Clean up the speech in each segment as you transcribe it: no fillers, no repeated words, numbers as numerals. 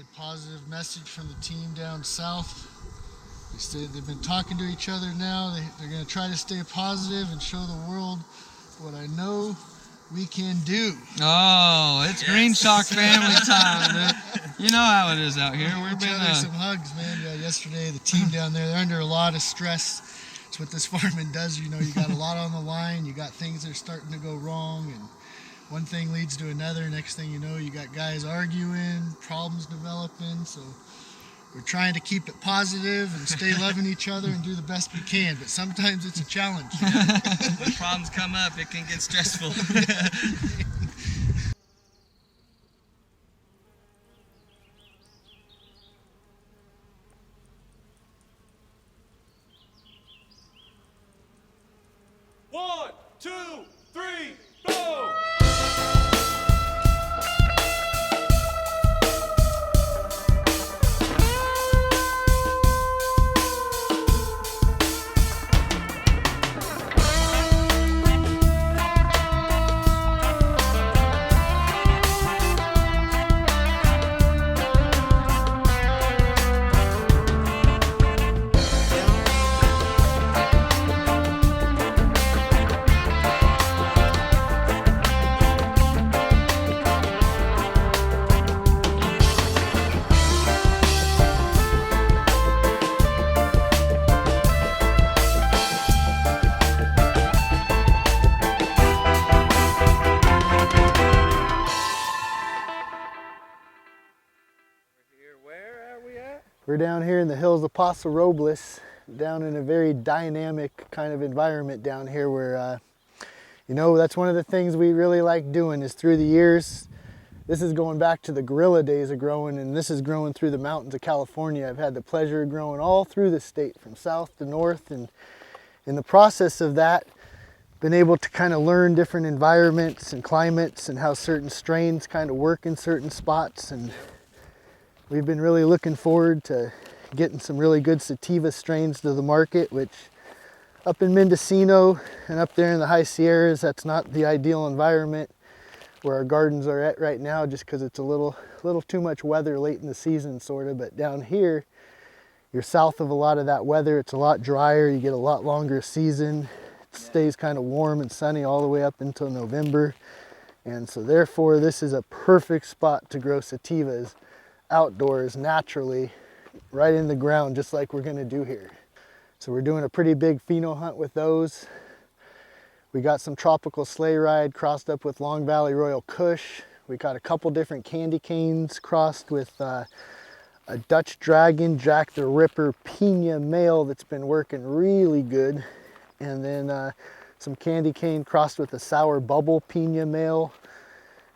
Good positive message from the team down south. They say they've been talking to each other now. They're going to try to stay positive and show the world what I know we can do. Oh, it's Green Shock family time, dude. You know how it is out here. We've been some hugs, man. Yeah, yesterday the team down there, they're under a lot of stress. It's what this farming does. You know, you got a lot on the line. You got things that are starting to go wrong, and one thing leads to another. Next thing you know, you got guys arguing, problems developing. So we're trying to keep it positive and stay loving each other and do the best we can. But sometimes it's a challenge. When problems come up, it can get stressful. One, two, three, go! We're down here in the hills of Paso Robles, down in a very dynamic kind of environment down here where, you know, that's one of the things we really like doing is through the years. This is going back to the guerrilla days of growing, and this is growing through the mountains of California. I've had the pleasure of growing all through the state, from south to north, and in the process of that, been able to kind of learn different environments and climates and how certain strains kind of work in certain spots. And we've been really looking forward to getting some really good sativa strains to the market, which up in Mendocino and up there in the high Sierras, that's not the ideal environment where our gardens are at right now, just because it's a little too much weather late in the season sort of. But down here, you're south of a lot of that weather. It's a lot drier. You get a lot longer season. It stays kind of warm and sunny all the way up until November. And so therefore, this is a perfect spot to grow sativas outdoors naturally, right in the ground, just like we're gonna do here. So we're doing a pretty big pheno hunt with those. We got some tropical sleigh ride crossed up with Long Valley Royal Kush. We got a couple different candy canes crossed with a Dutch Dragon, Jack the Ripper Pina male that's been working really good. And then some candy cane crossed with a Sour Bubble Pina male.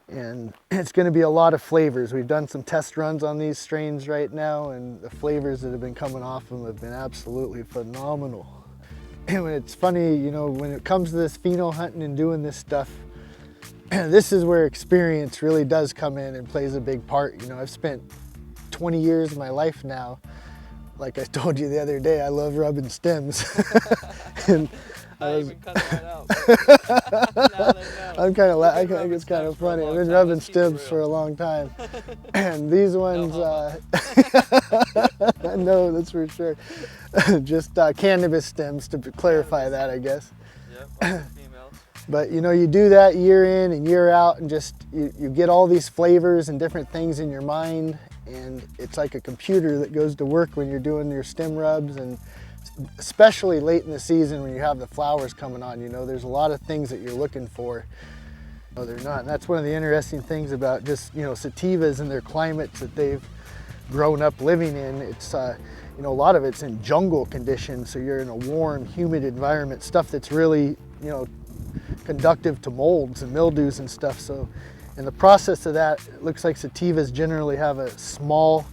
And it's going to be a lot of flavors. We've done some test runs on these strains right now, and the flavors that have been coming off them have been absolutely phenomenal. And it's funny, you know, when it comes to this pheno hunting and doing this stuff, this is where experience really does come in and plays a big part. You know, I've spent 20 years of my life now. Like I told you the other day, I love rubbing stems. And I even cut that out. I think it's kind of funny. I've been rubbing stems for a long time. And these ones, no, that's for sure. Just cannabis stems, to clarify that, I guess. Yep, females. But you know, you do that year in and year out, and just you get all these flavors and different things in your mind, and it's like a computer that goes to work when you're doing your stem rubs. And especially late in the season when you have the flowers coming on, you know, there's a lot of things that you're looking for. No, they're not. And that's one of the interesting things about just, you know, sativas and their climates that they've grown up living in. It's, you know, a lot of it's in jungle conditions. So you're in a warm, humid environment, stuff that's really, you know, conductive to molds and mildews and stuff. So in the process of that, it looks like sativas generally have a small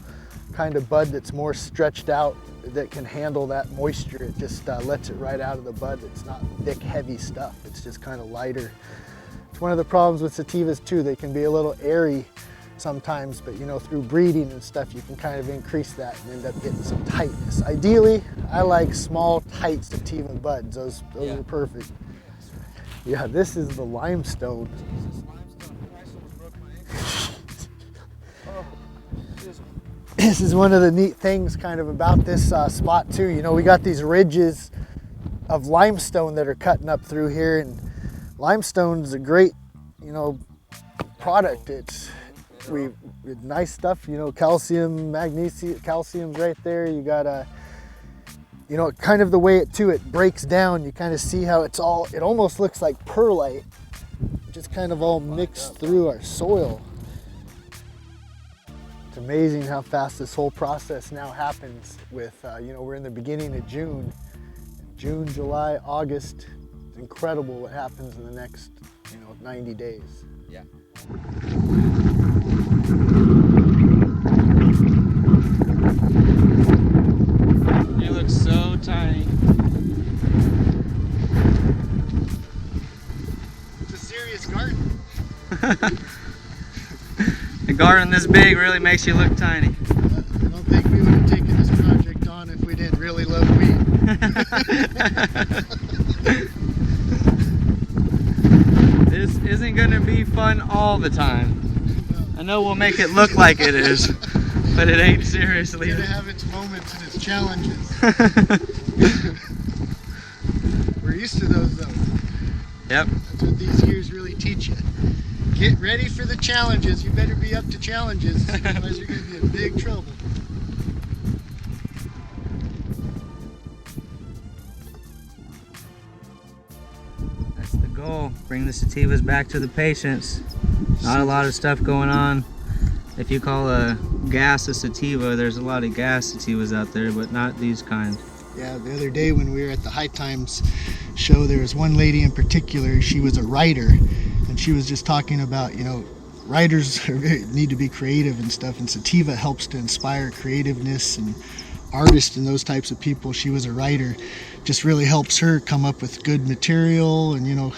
kind of bud that's more stretched out, that can handle that moisture. It just lets it right out of the bud. It's not thick, heavy stuff. It's just kind of lighter. It's one of the problems with sativas too. They can be a little airy sometimes, but you know, through breeding and stuff, you can kind of increase that and end up getting some tightness. Ideally, I like small, tight sativa buds. Those are perfect. Yeah, this is the limestone. this is one of the neat things kind of about this spot too. You know, we got these ridges of limestone that are cutting up through here, and limestone is a great, you know, product. It's nice stuff, you know, calcium, magnesium, calcium's right there. You got you know, kind of the way it breaks down, you kind of see how it almost looks like perlite, just kind of all mixed through our soil. It's amazing how fast this whole process now happens with, you know, we're in the beginning of June, July, August. It's incredible what happens in the next, you know, 90 days. Yeah. You look so tiny. It's a serious garden. A garden this big really makes you look tiny. I don't think we would have taken this project on if we didn't really love weed. This isn't going to be fun all the time. I know we'll make it look like it is, but it ain't seriously. It's gonna have its moments and its challenges. We're used to those though. Yep. That's what these years really teach you. Get ready for the challenges. You better be up to challenges, otherwise you're gonna be in big trouble. That's the goal. Bring the sativas back to the patients. Not a lot of stuff going on. If you call a gas a sativa, there's a lot of gas sativas out there, but not these kind. Yeah, the other day when we were at the High Times show, there was one lady in particular. She was a writer, and she was just talking about, you know, writers need to be creative and stuff, and sativa helps to inspire creativeness, and artists and those types of people. She was a writer, just really helps her come up with good material and, you know,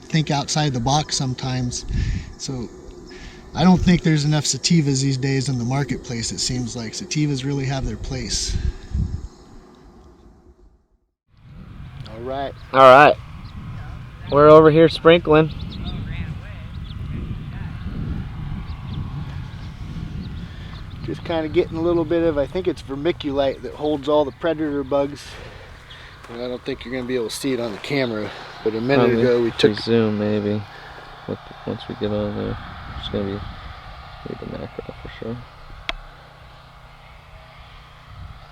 think outside the box sometimes. So I don't think there's enough sativas these days in the marketplace. It seems like sativas really have their place. All right. All right. We're over here sprinkling. Just kind of getting a little bit of, I think it's vermiculite that holds all the predator bugs. And I don't think you're going to be able to see it on the camera, but a minute ago we took... Zoom maybe, once we get on there. It's going to be need the macro for sure.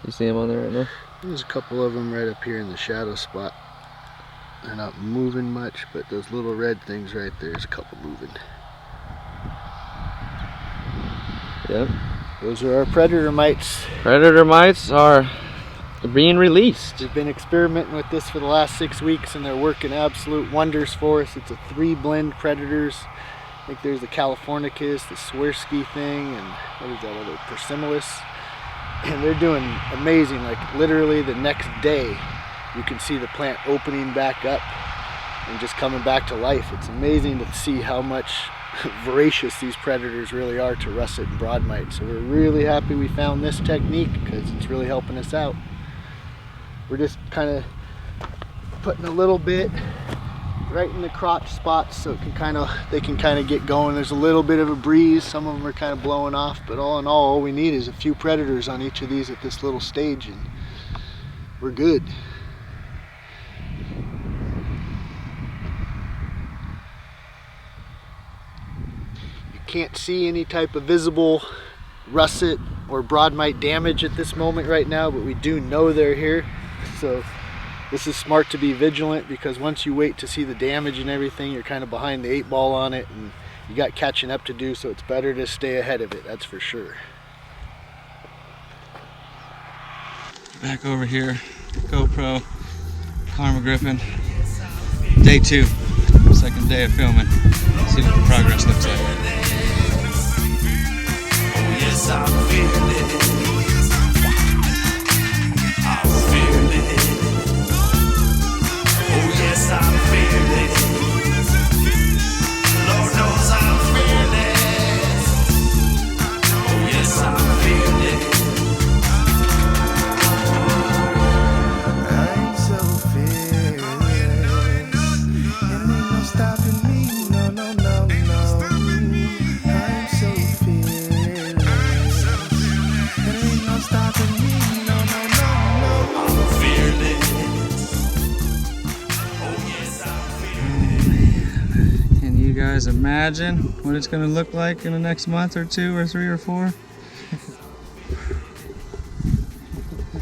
You see them on there right now? There's a couple of them right up here in the shadow spot. They're not moving much, but those little red things right there, there's a couple moving. Yep. Those are our predator mites. Predator mites are being released. We've been experimenting with this for the last 6 weeks, and they're working absolute wonders for us. It's a 3-blend predators. I think there's the Californicus, the Swirsky thing, and what is that other, Persimmilus. And they're doing amazing. Like literally the next day, you can see the plant opening back up and just coming back to life. It's amazing to see how much voracious these predators really are to russet and broadmite. So we're really happy we found this technique because it's really helping us out. We're just kind of putting a little bit right in the crotch spots so they can kind of get going. There's a little bit of a breeze, some of them are kind of blowing off, but all in all we need is a few predators on each of these at this little stage and we're good. You can't see any type of visible russet or broadmite damage at this moment right now, but we do know they're here. So this is smart to be vigilant, because once you wait to see the damage and everything, you're kind of behind the 8 ball on it and you got catching up to do, so it's better to stay ahead of it, that's for sure. Back over here, GoPro, Karma Griffin, day 2, second day of filming. See what the progress looks like. Oh yes, I feel it. I feel it. Oh yes, I feel it. Lord knows I feel it. Oh yes, I feel it. I'm so fearless. And ain't no stopping me. No, no, no, no. guys imagine what it's gonna look like in the next month or 2 or 3 or 4?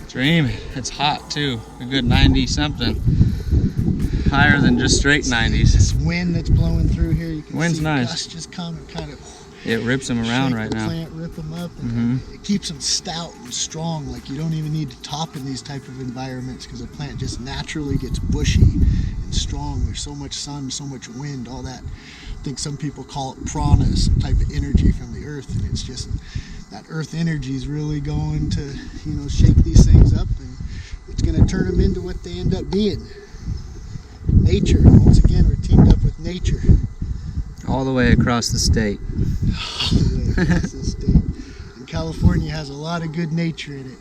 Dreaming. It's hot too. A good 90 something. Higher than just straight 90s. This wind that's blowing through here, you can Wind's see nice. gusts just come and kind of It rips them around shake right the now. plant, rip them up, and it keeps them stout and strong. Like you don't even need to top in these type of environments because the plant just naturally gets bushy and strong. There's so much sun, so much wind, all that. I think some people call it prana, some type of energy from the earth, and it's just that earth energy is really going to, you know, shake these things up, and it's going to turn them into what they end up being. Nature. Once again, we're teamed up with nature. All the way across the state. All the way across the state. And California has a lot of good nature in it.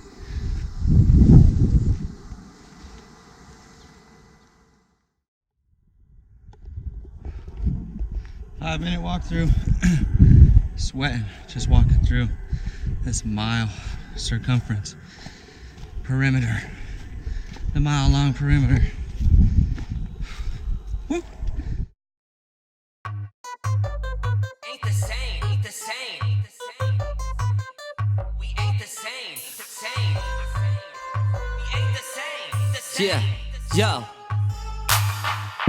5-minute walkthrough. Sweating, just walking through this mile circumference perimeter. The mile-long perimeter. Woo. Ain't the same, ain't the same, ain't the same. We ain't the same, same. We ain't the same, Yeah, yo.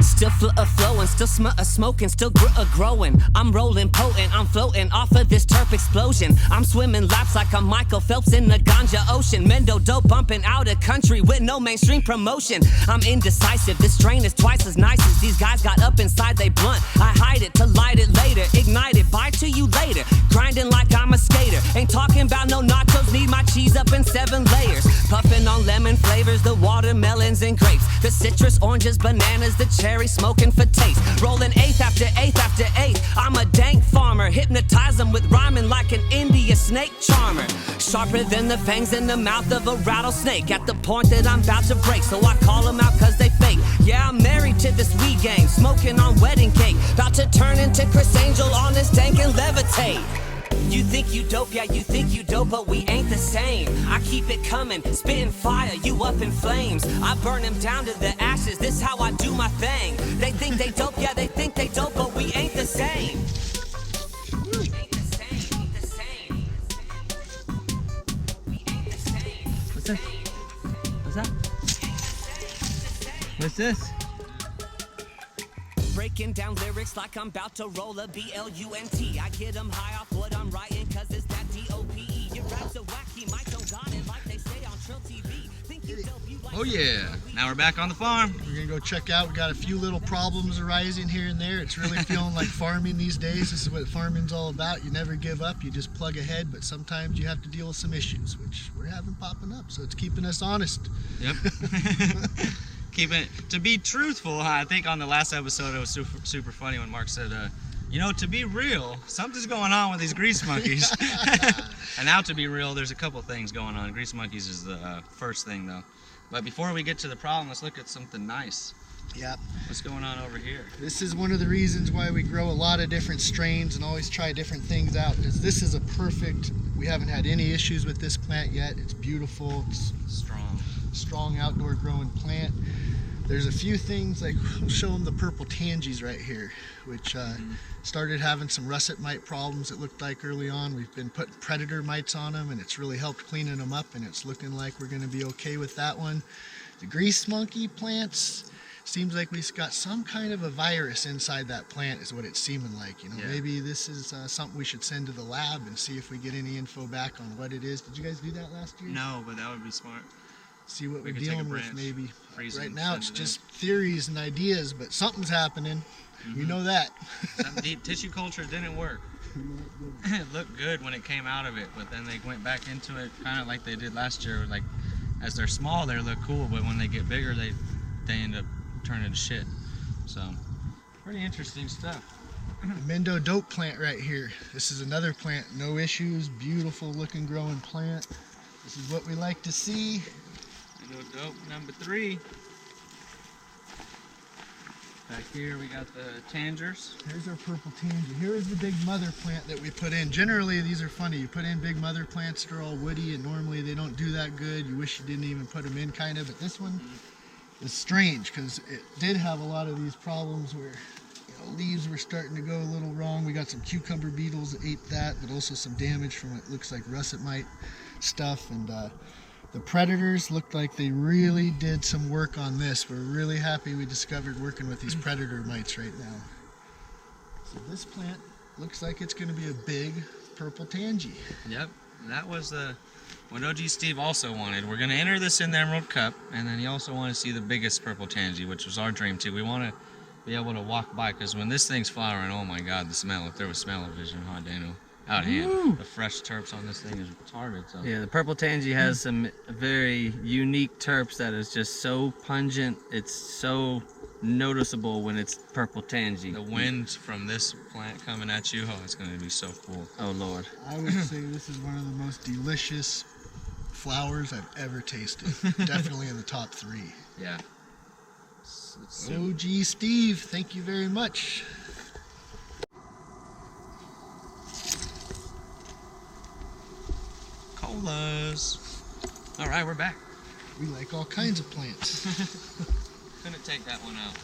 Still flowing, still smoking, still growing. I'm rolling potent, I'm floating off of this turf explosion. I'm swimming laps like I'm Michael Phelps in the ganja ocean. Mendo dope bumping out of country with no mainstream promotion. I'm indecisive, this strain is twice as nice as these guys got up inside they blunt. I hide it to light it later, ignite it, bye to you later. Grinding like I'm a skater, ain't talking about no nachos, need my cheese up in 7 layers. Puffing on lemon flavors, the watermelons and grapes, the citrus, oranges, bananas, the cherry, smoking for taste. Rolling eighth after eighth after eighth. I'm a dank farmer, hypnotize them with rhyming like an India snake charmer. Sharper than the fangs in the mouth of a rattlesnake. At the point that I'm about to break, so I call them out cause they fake. Yeah, I'm married to this weed game, smoking on wedding cake. About to turn into Chris Angel on this tank and levitate. You think you dope, yeah, you think you dope, but we ain't the same. I keep it coming, spitting fire, you up in flames. I burn them down to the ashes, this how I do my thing. They think they dope, yeah, they think they dope, but we ain't the same. We ain't the same, ain't the same. We ain't the same. What's this? What's that? What's this? Breaking down lyrics like I'm about to roll a BLUNT. I get them high off what I'm writing, cause it's that DOPE. Your raps are wacky, mic don't got it like they say on Trill TV. Think you dope, you like Oh yeah, now we're back on the farm. We're gonna go check out. We got a few little problems arising here and there. It's really feeling like farming these days. This is what farming's all about. You never give up, you just plug ahead, but sometimes you have to deal with some issues, which we're having popping up, so it's keeping us honest. Yep. Keeping it, to be truthful, I think on the last episode it was super funny when Mark said, you know, to be real, something's going on with these grease monkeys. And now to be real, there's a couple things going on. Grease monkeys is the first thing though. But before we get to the problem, let's look at something nice. Yep. What's going on over here? This is one of the reasons why we grow a lot of different strains and always try different things out. Is this is a perfect, we haven't had any issues with this plant yet. It's beautiful, it's strong outdoor growing plant. There's a few things, like we'll show them the purple tangies right here, which started having some russet mite problems it looked like early on. We've been putting predator mites on them and it's really helped cleaning them up, and it's looking like we're gonna be okay with that one. The grease monkey plants, seems like we've got some kind of a virus inside that plant is what it's seeming like. You know, Yeah. Maybe this is something we should send to the lab and see if we get any info back on what it is. Did you guys do that last year? No, but that would be smart. See what We we're could take a dealing with branch, maybe. freeze Right and now send it's it just theories and ideas, but something's happening. We know that. Some deep tissue culture didn't work. It looked good when it came out of it, but then they went back into it kind of like they did last year. Like, as they're small, they look cool, but when they get bigger, they end up turning to shit. So, pretty interesting stuff. The Mendo dope plant right here. This is another plant, no issues, beautiful looking growing plant. This is what we like to see. Mendo dope number 3. Back here we got the tangers. Here's our purple tanger. Here is the big mother plant that we put in. Generally, these are funny. You put in big mother plants that are all woody, and normally they don't do that good. You wish you didn't even put them in, kind of. But this one is strange because it did have a lot of these problems where leaves were starting to go a little wrong. We got some cucumber beetles that ate that, but also some damage from what looks like russet mite stuff. And the predators looked like they really did some work on this. We're really happy we discovered working with these predator mites right now. So this plant looks like it's going to be a big purple tangy. Yep, that was what OG Steve also wanted. We're going to enter this in the Emerald Cup, and then he also wanted to see the biggest purple tansy, which was our dream too. We want to be able to walk by, because when this thing's flowering, oh my God, the smell. If there was smell-o-vision, hot Dano, out of hand. The fresh terps on this thing is retarded. So. Yeah, the purple tansy has some very unique terps that is just so pungent. It's so noticeable when it's purple tansy. The wind from this plant coming at you, oh, it's going to be so cool. Oh Lord. I would say this is one of the most delicious flowers I've ever tasted. Definitely in the top 3. Yeah. OG Steve, thank you very much. Colas. All right, we're back. We like all kinds of plants. Couldn't take that one out.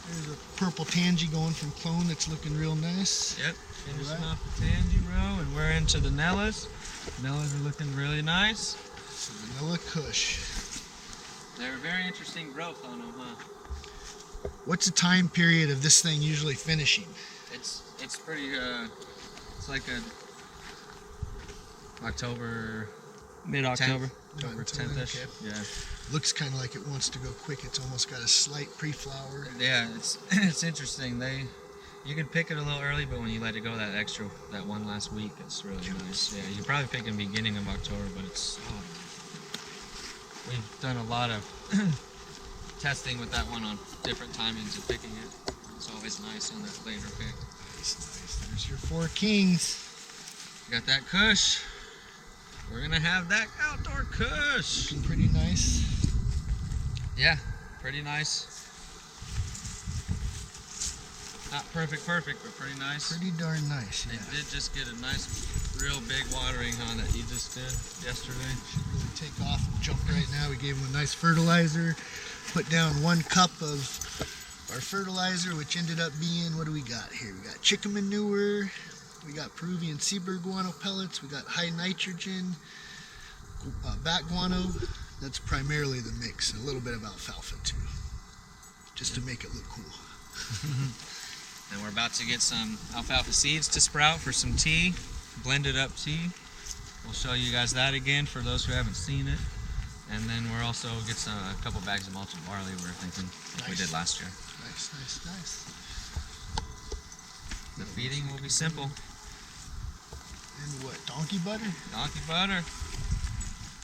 There's a purple tangy going from clone that's looking real nice. Yep, finishing off the tansy row, and we're into the Nellas. Nellas are looking really nice. It's a vanilla kush. They're a very interesting growth on them, huh? What's the time period of this thing usually finishing? It's pretty it's like a October, Mid-October. October 10th-ish. Okay. Yeah. Looks kind of like it wants to go quick. It's almost got a slight pre-flower. Yeah, it's interesting. You can pick it a little early, but when you let it go that one last week, it's really nice. Yeah, you probably pick in the beginning of October, but we've done a lot of testing with that one on different timings of picking it. It's always nice on that later pick. Nice. There's your 4 kings. Got that kush. We're gonna have that outdoor kush. Looking pretty nice. Yeah, pretty nice. Not perfect, but pretty nice. Pretty darn nice, yeah. They did just get a nice, real big watering on that he just did yesterday. Should really take off and jump right now. We gave him a nice fertilizer. Put down 1 cup of our fertilizer, which ended up being, what do we got here? We got chicken manure. We got Peruvian seabird guano pellets. We got high nitrogen, bat guano. That's primarily the mix. A little bit of alfalfa too, just to make it look cool. And we're about to get some alfalfa seeds to sprout for some tea, blended up tea. We'll show you guys that again for those who haven't seen it. And then we're also get a couple bags of malted barley. We're thinking like we did last year. Nice. The feeding will be simple. And what, donkey butter? Donkey butter.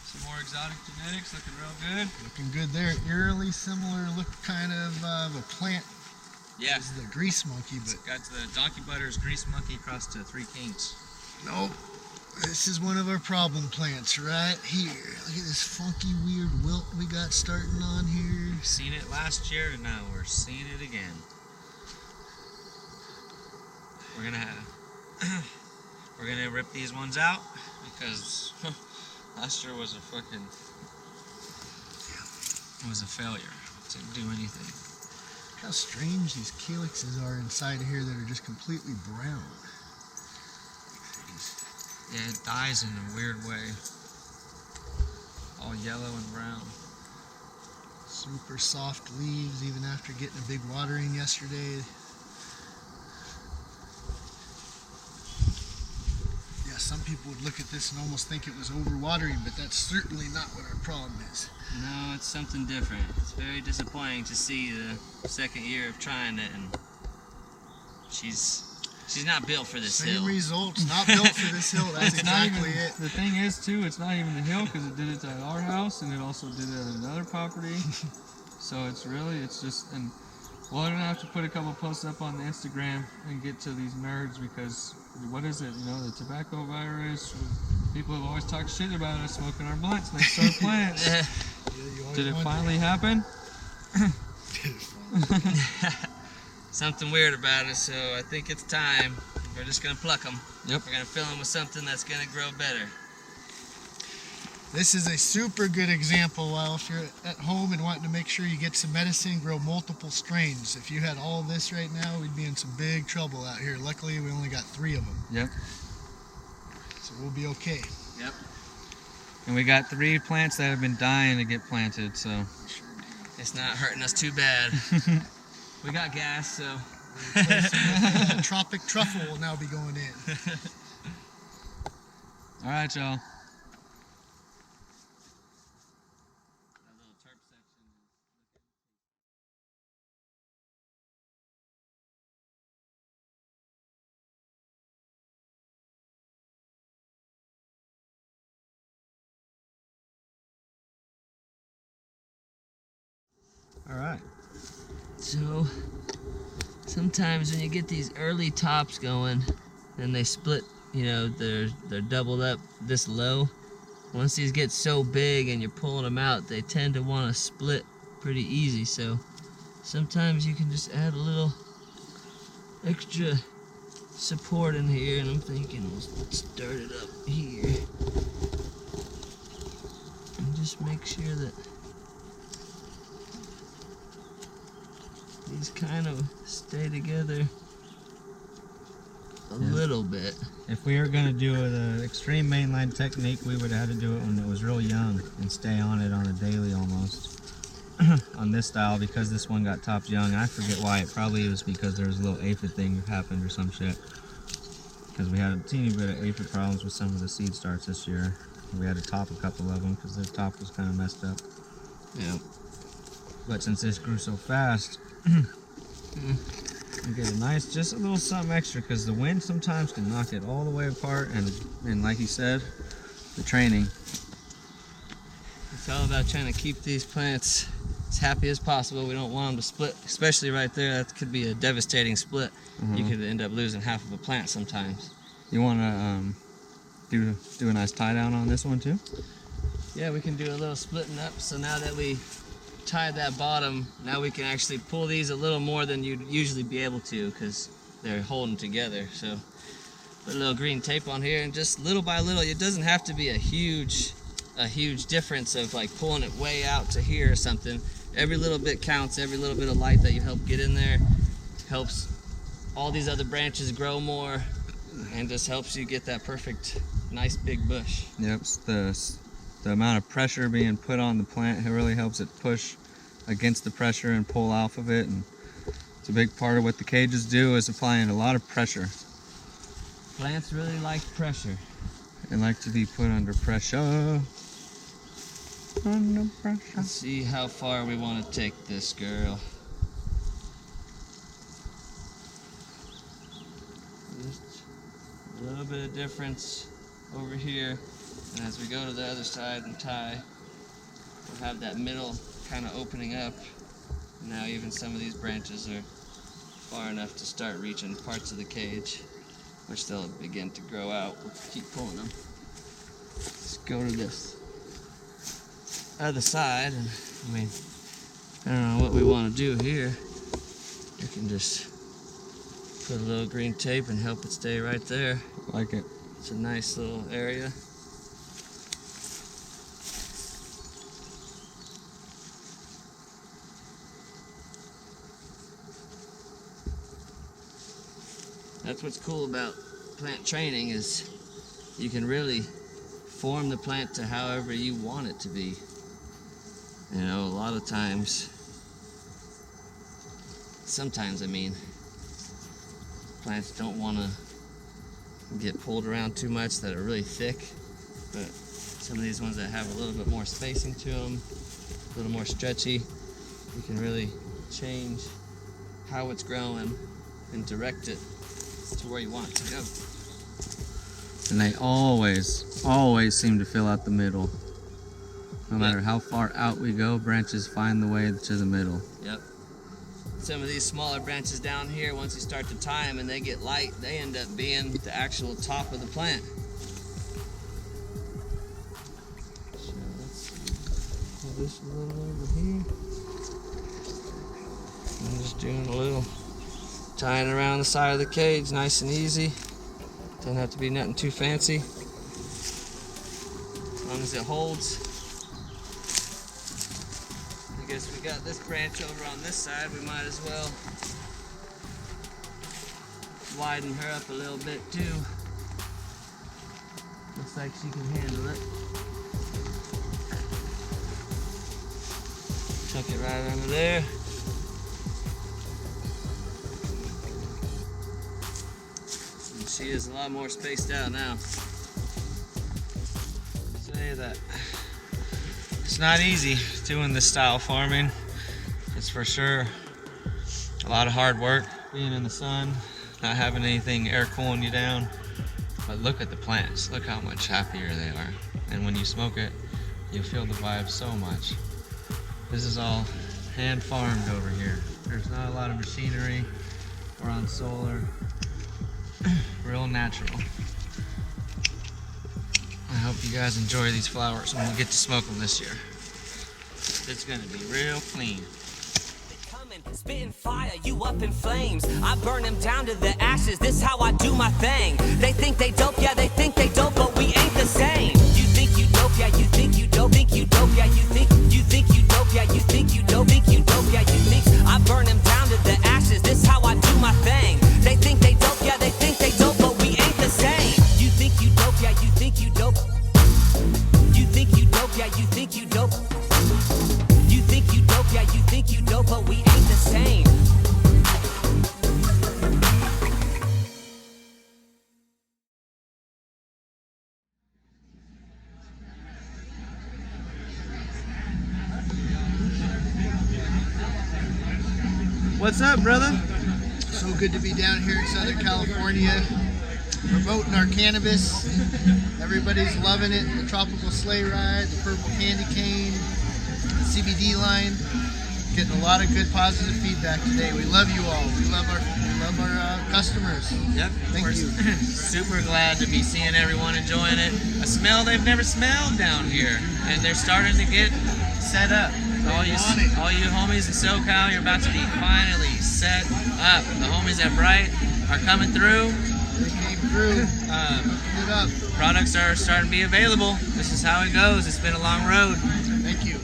Some more exotic genetics, looking real good. Looking good there. Eerily similar look kind of a plant. Yeah. This is the grease monkey, but Got the donkey butter's grease monkey crossed to 3 kings. no. This is one of our problem plants right here. Look at this funky weird wilt we got starting on here. We've seen it last year, and now we're seeing it again. We're gonna rip these ones out because last year was a failure. It didn't do anything. Look how strange these calyxes are inside of here that are just completely brown. Yeah, it dies in a weird way. All yellow and brown. Super soft leaves even after getting a big watering yesterday. Yeah, some people would look at this and almost think it was overwatering, but that's certainly not what our problem is. No, it's something different. It's very disappointing to see the second year of trying it, and she's not built for this Same hill. results, not built for this hill. That's exactly it. The thing is, too, it's not even the hill because it did it at our house and it also did it at another property. So it's just, and we're gonna have to put a couple posts up on the Instagram and get to these nerds because what is it? The tobacco virus. People have always talked shit about us smoking our blunts next to our plants. Did it finally happen? Something weird about it, so I think it's time. We're just gonna pluck them. Yep. We're gonna fill them with something that's gonna grow better. This is a super good example while if you're at home and wanting to make sure you get some medicine, grow multiple strains. If you had all this right now, we'd be in some big trouble out here. Luckily, we only got 3 of them. Yep. So we'll be okay. Yep. And we got 3 plants that have been dying to get planted, so it's not hurting us too bad. We got gas, so. Tropic truffle will now be going in. All right, y'all. All right. So sometimes when you get these early tops going and they split, you know, they're doubled up this low. Once these get so big and you're pulling them out, they tend to want to split pretty easy. So sometimes you can just add a little extra support in here, and I'm thinking we'll start it up here and just make sure that these kind of stay together a little bit. If we were going to do the extreme mainline technique, we would have had to do it when it was real young and stay on it on a daily almost. On this style, because this one got topped young. I forget why. It probably was because there was a little aphid thing happened or some shit. Because we had a teeny bit of aphid problems with some of the seed starts this year. We had to top a couple of them because their top was kind of messed up. Yeah. But since this grew so fast, you get a nice, just a little something extra, because the wind sometimes can knock it all the way apart, and like he said, the training. It's all about trying to keep these plants as happy as possible. We don't want them to split, especially right there. That could be a devastating split. You could end up losing half of a plant sometimes. You want to do a nice tie down on this one too? Yeah, we can do a little splitting up. So now that we tied that bottom, now we can actually pull these a little more than you'd usually be able to, because they're holding together. So put a little green tape on here, and just little by little, it doesn't have to be a huge difference of like pulling it way out to here or something. Every little bit counts. Every little bit of light that you help get in there helps all these other branches grow more, and just helps you get that perfect nice big bush. Yep, the amount of pressure being put on the plant, it really helps it push against the pressure and pull off of it. And it's a big part of what the cages do, is applying a lot of pressure. Plants really like pressure. They like to be put under pressure. Under pressure. Let's see how far we want to take this girl. Just a little bit of difference over here, and as we go to the other side and tie, we'll have that middle kind of opening up. Now even some of these branches are far enough to start reaching parts of the cage, which they'll begin to grow out. We'll keep pulling them. Let's go to this other side, and I mean, I don't know what we want to do here. We can just put a little green tape and help it stay right there. Like it. It's a nice little area. That's what's cool about plant training, is you can really form the plant to however you want it to be. You know, a lot of times, sometimes I mean, plants don't want to get pulled around too much that are really thick, but some of these ones that have a little bit more spacing to them, a little more stretchy, you can really change how it's growing and direct it to where you want it to go. And they always seem to fill out the middle. No matter how far out we go, branches find the way to the middle. Yep. Some of these smaller branches down here, once you start to tie them and they get light, they end up being the actual top of the plant. So let's pull this a little over here. I'm just doing a little tying around the side of the cage, nice and easy. Doesn't have to be nothing too fancy. long as it holds. I guess we got this branch over on this side, we might as well widen her up a little bit too. Looks like she can handle it. Tuck it right under there. And she is a lot more spaced out now. Say that. It's not easy doing this style farming. It's for sure a lot of hard work, being in the sun, not having anything air cooling you down. But look at the plants, look how much happier they are. And when you smoke it, you feel the vibe so much. This is all hand farmed over here. There's not a lot of machinery. We're on solar. Real natural. I hope you guys enjoy these flowers when we get to smoke them this year. It's gonna be real clean. Spitting fire, you up in flames. I burn them down to the ashes, this how I do my thing. They think they dope, yeah, they think they dope, but we ain't the same. You think you dope, yeah, you think you dope, think you dope, yeah, you think you dope, yeah, you think you dope, think you dope, yeah, you think. I burn them down to the ashes, this how I do my thing. They think they dope, yeah, they think they dope, but we ain't the same. You think you dope, yeah, you think you dope. You think you dope, yeah, you think you dope. You think you dope, yeah, you think you dope, but we ain't the same. What's up, brother? So good to be down here in Southern California, promoting our cannabis. Everybody's loving it. The tropical sleigh ride, the purple candy cane, CBD line. Getting a lot of good positive feedback today. We love you all. We love our customers. Yep. Thank you. Super glad to be seeing everyone enjoying it. A smell they've never smelled down here, and they're starting to get set up. All you homies in SoCal, you're about to be finally set up. The homies at Bright are coming through. They came through. Hooking it up. Products are starting to be available. This is how it goes. It's been a long road. Thank you.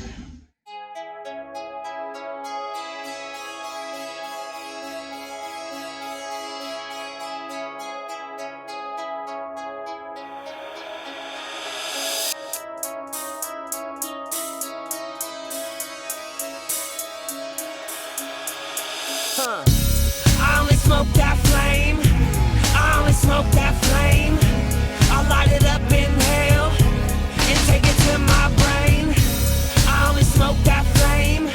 I only smoke that flame. I only smoke that flame. I light it up, inhale, and take it to my brain. I only smoke that flame.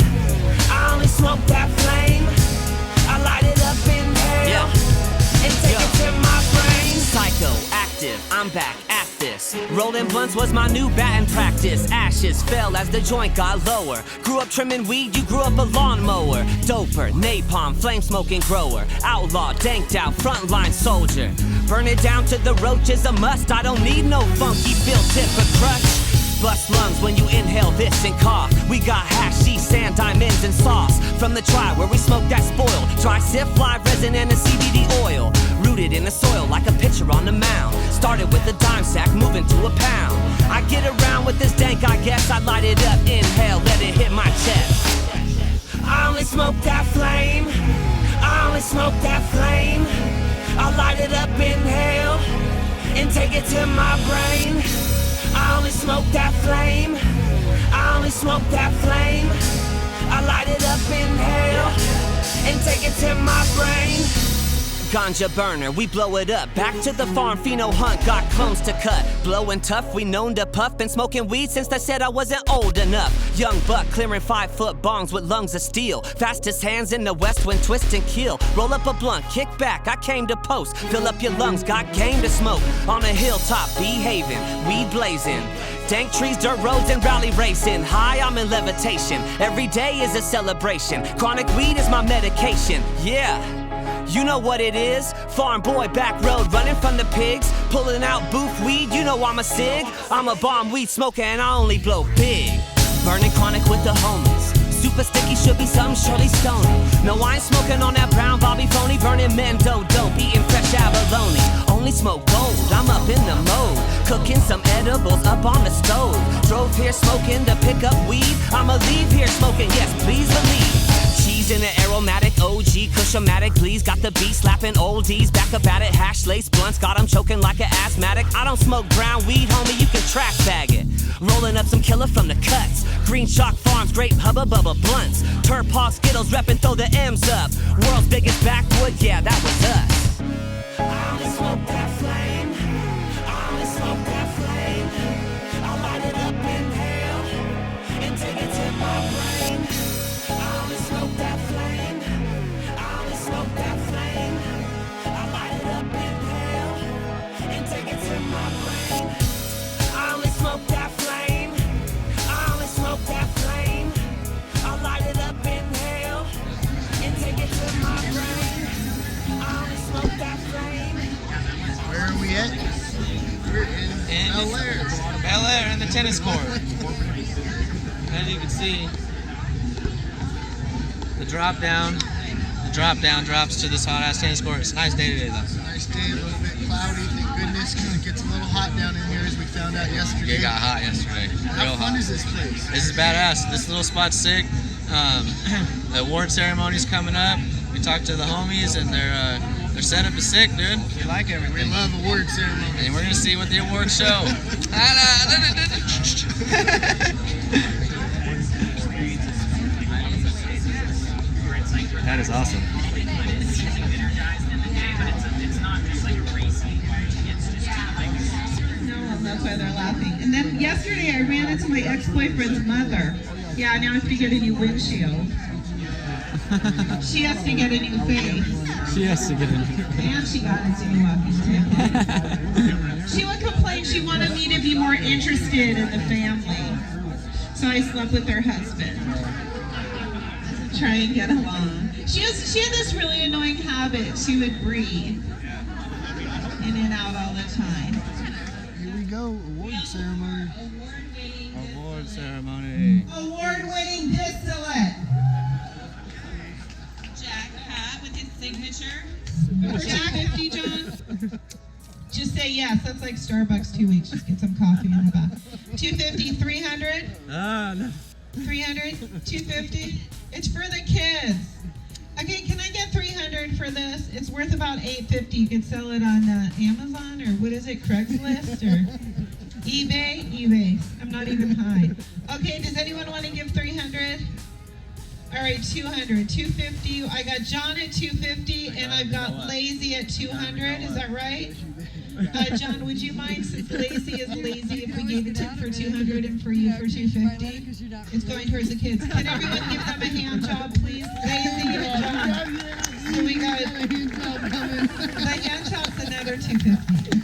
I only smoke that flame. I light it up, inhale, and take it to my brain. Psycho, active, I'm back at this. Rolling blunts was my new batting practice. Ashes fell as the joint got lower. Grew up trimming weed, you grew up a lawnmower. Doper, napalm, flame smoking grower. Outlaw, danked out, frontline soldier. Burn it down to the roaches, a must. I don't need no funky field tip or crutch. Bust lungs when you inhale this and cough. We got hashish, sand, diamonds, and sauce. From the tribe where we smoke that spoil. Dry sip, live resin, and a CBD oil. Rooted in the soil like a pitcher on the mound. Started with a dime sack, moving to a pound. I get around with this dank, I guess. I light it up, inhale, let it hit my chest. I only smoke that flame. I only smoke that flame. I light it up, inhale, and take it to my brain. I only smoke that flame. I only smoke that flame. I light it up, inhale, and take it to my brain. Ganja burner, we blow it up. Back to the farm, pheno hunt, got clones to cut. Blowing tough, we known to puff. Been smoking weed since they said I wasn't old enough. Young buck clearing 5-foot bongs with lungs of steel. Fastest hands in the west when twist and kill. Roll up a blunt, kick back, I came to post. Fill up your lungs, got game to smoke. On a hilltop, behaving, weed blazing. Dank trees, dirt roads, and rally racing. High, I'm in levitation. Every day is a celebration. Chronic weed is my medication, yeah. You know what it is, farm boy, back road, running from the pigs. Pulling out booth weed, you know I'm a cig. I'm a bomb weed smoker and I only blow big. Burning chronic with the homies. Super sticky, should be something surely stony. No, I ain't smoking on that brown Bobby phony. Burning Mendo dope, eating fresh abalone. Only smoke gold, I'm up in the mode. Cooking some edibles up on the stove. Drove here smoking to pick up weed. I'ma leave here smoking, yes, please believe. Cheese in an aromatic OG, Cush-O-Matic, please. Got the beat slapping oldies, back up at it. Hash lace blunts, got 'em choking like an asthmatic. I don't smoke brown weed, homie, you can track bag it. Rolling up some killer from the cuts. Green Shock Farms, grape hubba bubba blunts. Turp Hog Skittles, reppin', throw the M's up. World's biggest backwood, yeah, that was us. I only smoke that flame. I only smoke that flame. I light it up, inhale, and take it to my brain. I only smoke that flame. I only smoke that flame. I light it up, inhale, and take it to my brain. I only smoke that flame. I only smoke that flame. I light it up, inhale, and take it to my brain. I only smoke that flame. Where are we at? We're in Bel Air. Bel Air in the tennis court. As you can see, the drop down drops to this hot ass tennis court. It's a nice day today though. Nice day, a little bit cloudy, thank goodness. Kind of gets a little hot down in here as we found out yesterday. It got hot yesterday. How Real fun hot. is this place? This is badass. This little spot's sick. The award ceremony's coming up. We talked to the homies and their setup is sick, dude. We like We everything. love award ceremonies. And we're gonna see what the awards show. That is awesome. No, that's why they're laughing. And then yesterday I ran into my ex-boyfriend's mother. Yeah, now I have to get a new windshield. She has to get a new face. She has to get in. And she got a jaywalking ticket. She would complain she wanted me to be more interested in the family. So I slept with her husband. Try and get along. She had this really annoying habit. She would breathe in and out all the time. Here we go, award ceremony. Award ceremony. Award-winning distillate. Jack hat with his signature. Jack 50, John? Just say yes. That's like Starbucks 2 weeks. Just get some coffee in the back. 250, 300? No. 300, 250. It's for the kids. Okay, can I get 300 for this? It's worth about $8.50. You could sell it on Amazon or what is it, Craigslist or eBay? eBay. I'm not even high. Okay, does anyone want to give 300? All right, 200, 250. I got John at 250 and I've got Lazy at 200. Is that right? John, would you mind, since Lazy is lazy, if we gave a tip for 200 and for you for 250? It's going towards the kids. Can everyone give them a hand job, please? Lazy and John. So we got the hand job's another 250.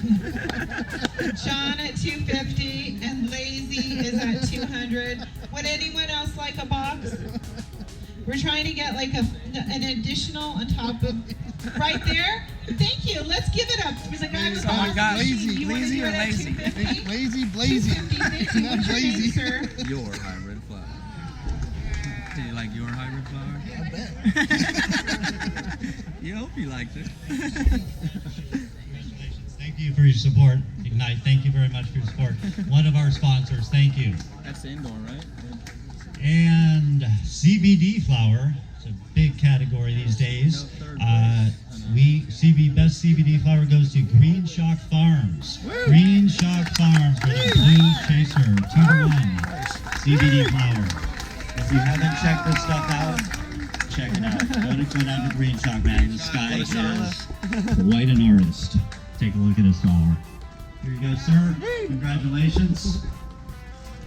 John at 250 and Lazy is at 200. Would anyone else like a box? We're trying to get like an additional on top of right there. Thank you. Let's give it up. There's a guy with my God. Lazy, lazy or lazy? Lazy, blazy. Thank you. Not What's your name, lazy. sir? Your hybrid flower. Do you like your hybrid flower? I bet. You hope you liked it. Thank you for your support, Ignite. Thank you very much for your support. One of our sponsors, thank you. That's the indoor, right? And CBD flower, it's a big category these days. Best CBD flower goes to Green Shock Farms. Woo! Green Shock Farms for the Blue Chaser 2-to-1 CBD flower. If you haven't checked this stuff out, check it out. Go down to Green Shock, man. The sky is quite an artist. Take a look at his flower. Here you go, sir. Congratulations.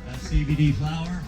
That's CBD flower.